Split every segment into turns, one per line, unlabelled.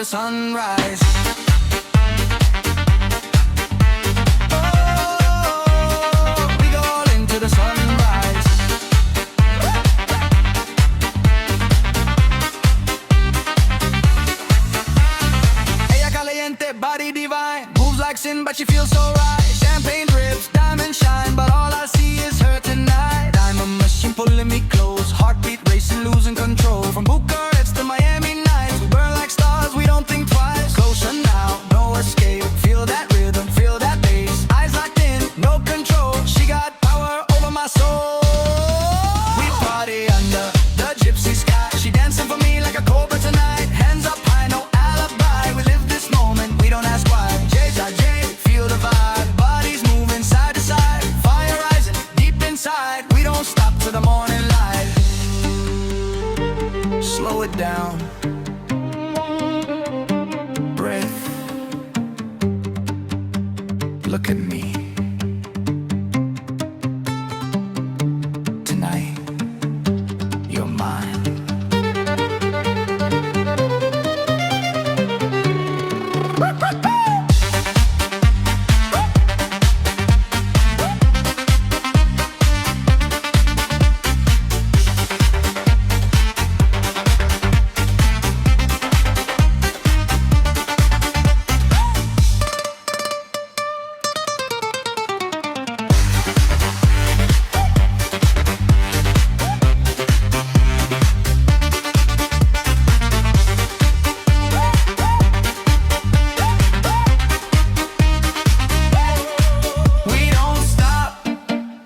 the sunrise. We go all into the sunrise. Ella caliente, body divine, moves like sin, but she feels so right. Champagne drips, diamond shine, but all I see is her tonight. I'm a machine pulling me close, heartbeat racing, losing control. From Bucharest to Miami nights, we burn like stars, we don't think twice. Closer now, no escape, feel that rhythm, feel that bass. Eyes locked in, no control, she got power over my soul. We party under the gypsy sky, she dancing for me like a cobra tonight. Hands up high, no alibi, we live this moment, we don't ask why. J, feel the vibe, bodies moving side to side. Fire rising deep inside, we don't stop till the morning light. Slow it down, breath. Look at me. Tonight, you're mine.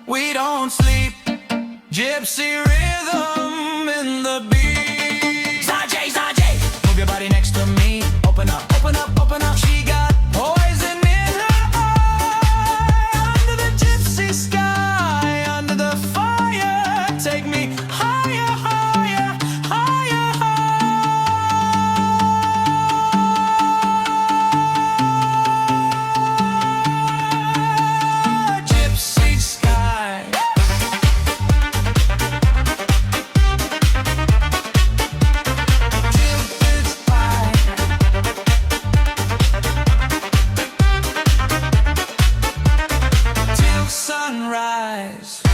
We don't sleep, gypsy rhythm in the beat. Zajay, move your body next to me. Open up, open up, open up. She got poison in her eye. Under the gypsy sky, under the fire. Take me higher, higher, higher, higher. Gypsy sky. Sunrise.